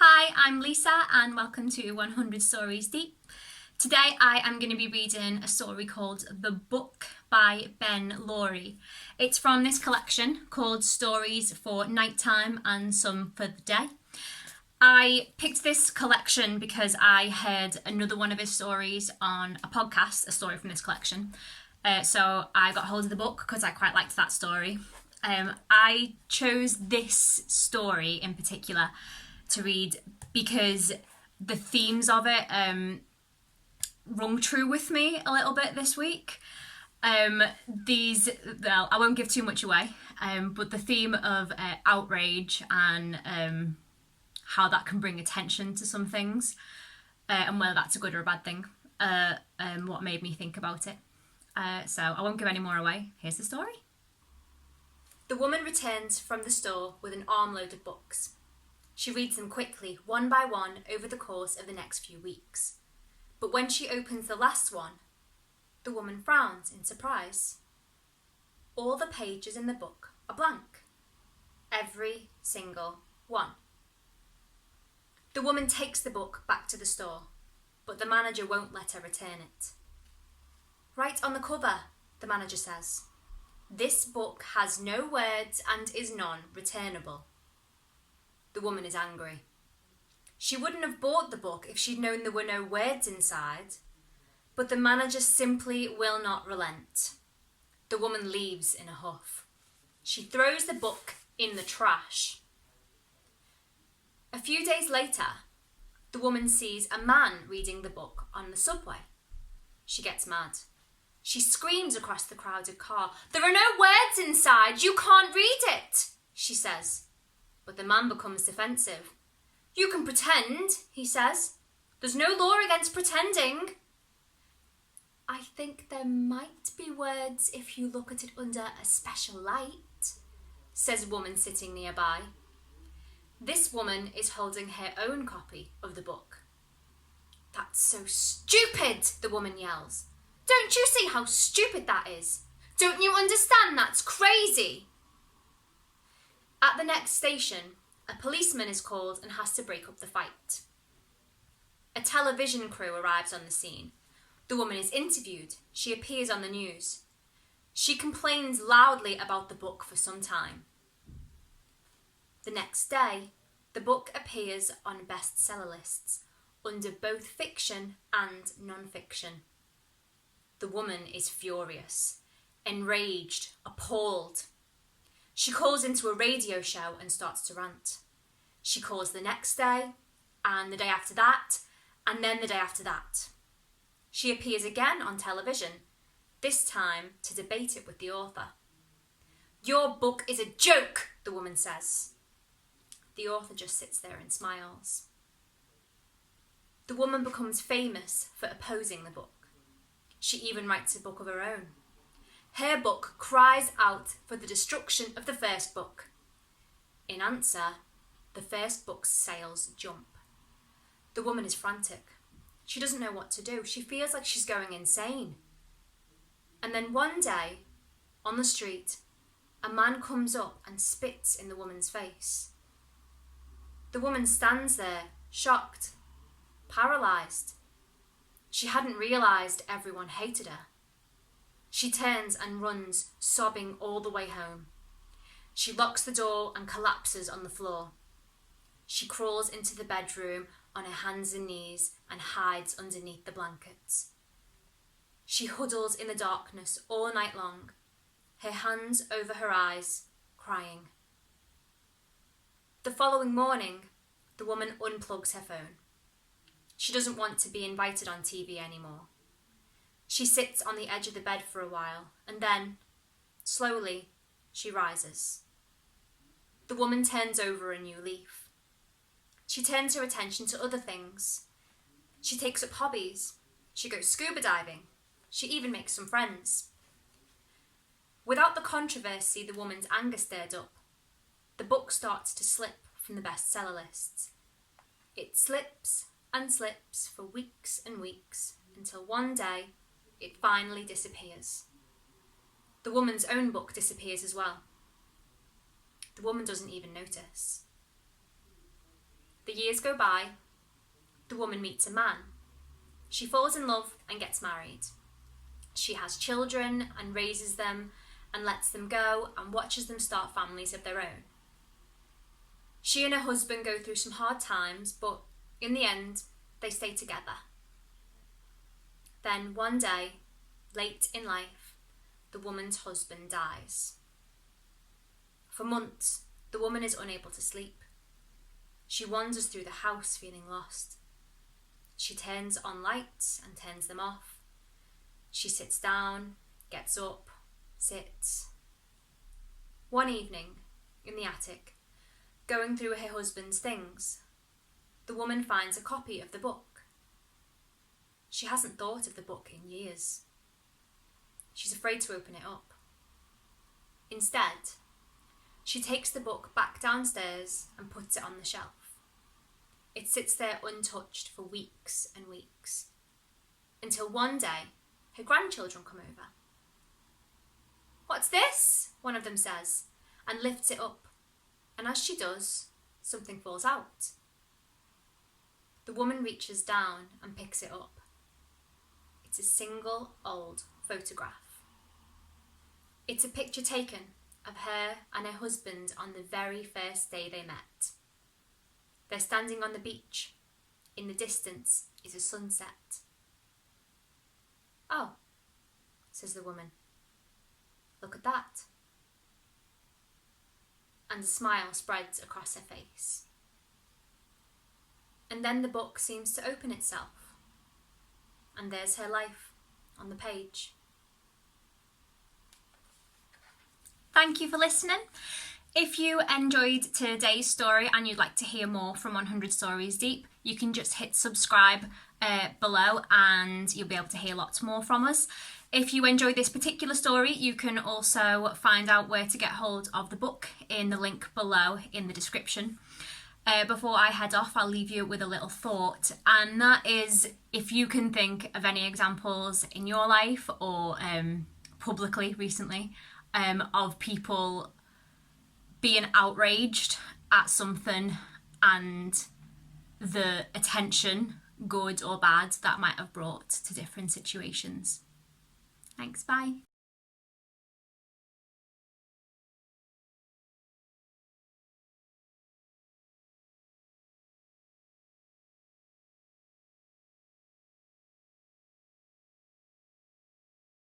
Hi, I'm Lisa and welcome to 100 Stories Deep. Today I am going to be reading a story called The Book by Ben Loory. It's from this collection called Stories for Nighttime and Some for the Day. I picked this collection because I heard another one of his stories on a podcast, a story from this collection. So I got hold of the book because I quite liked that story. I chose this story in particular to read because the themes of it rung true with me a little bit this week. I won't give too much away, but the theme of outrage and how that can bring attention to some things, and whether that's a good or a bad thing, what made me think about it. So I won't give any more away. Here's the story. The woman returns from the store with an armload of books. She reads them quickly, one by one, over the course of the next few weeks. But when she opens the last one, the woman frowns in surprise. All the pages in the book are blank. Every single one. The woman takes the book back to the store, but the manager won't let her return it. Right on the cover, the manager says, "This book has no words and is non-returnable." The woman is angry. She wouldn't have bought the book if she'd known there were no words inside, but the manager simply will not relent. The woman leaves in a huff. She throws the book in the trash. A few days later, the woman sees a man reading the book on the subway. She gets mad. She screams across the crowded car, "There are no words inside, you can't read it," she says. But the man becomes defensive. "You can pretend," he says. "There's no law against pretending." "I think there might be words if you look at it under a special light," says a woman sitting nearby. This woman is holding her own copy of the book. "That's so stupid," the woman yells. "Don't you see how stupid that is? Don't you understand that's crazy?" At the next station, a policeman is called and has to break up the fight. A television crew arrives on the scene. The woman is interviewed. She appears on the news. She complains loudly about the book for some time. The next day, the book appears on bestseller lists under both fiction and non-fiction. The woman is furious, enraged, appalled. She calls into a radio show and starts to rant. She calls the next day, and the day after that, and then the day after that. She appears again on television, this time to debate it with the author. "Your book is a joke," the woman says. The author just sits there and smiles. The woman becomes famous for opposing the book. She even writes a book of her own. Her book cries out for the destruction of the first book. In answer, the first book's sales jump. The woman is frantic. She doesn't know what to do. She feels like she's going insane. And then one day, on the street, a man comes up and spits in the woman's face. The woman stands there, shocked, paralysed. She hadn't realised everyone hated her. She turns and runs, sobbing all the way home. She locks the door and collapses on the floor. She crawls into the bedroom on her hands and knees and hides underneath the blankets. She huddles in the darkness all night long, her hands over her eyes, crying. The following morning, the woman unplugs her phone. She doesn't want to be invited on TV anymore. She sits on the edge of the bed for a while, and then, slowly, she rises. The woman turns over a new leaf. She turns her attention to other things. She takes up hobbies. She goes scuba diving. She even makes some friends. Without the controversy the woman's anger stirred up, the book starts to slip from the bestseller lists. It slips and slips for weeks and weeks, until one day, it finally disappears. The woman's own book disappears as well. The woman doesn't even notice. The years go by. The woman meets a man. She falls in love and gets married. She has children and raises them and lets them go and watches them start families of their own. She and her husband go through some hard times, but in the end, they stay together. Then one day, late in life, the woman's husband dies. For months, the woman is unable to sleep. She wanders through the house feeling lost. She turns on lights and turns them off. She sits down, gets up, sits. One evening, in the attic, going through her husband's things, the woman finds a copy of the book. She hasn't thought of the book in years. She's afraid to open it up. Instead, she takes the book back downstairs and puts it on the shelf. It sits there untouched for weeks and weeks, until one day her grandchildren come over. "What's this?" one of them says, and lifts it up, and as she does, something falls out. The woman reaches down and picks it up. It's a single old photograph. It's a picture taken of her and her husband on the very first day they met. They're standing on the beach. In the distance is a sunset. "Oh," says the woman. "Look at that." And a smile spreads across her face. And then the book seems to open itself. And there's her life on the page. Thank you for listening. If you enjoyed today's story and you'd like to hear more from 100 Stories Deep, you can just hit subscribe below and you'll be able to hear lots more from us. If you enjoyed this particular story, you can also find out where to get hold of the book in the link below in the description. Before I head off, I'll leave you with a little thought, and that is, if you can think of any examples in your life or publicly recently of people being outraged at something and the attention, good or bad, that might have brought to different situations. Thanks, bye.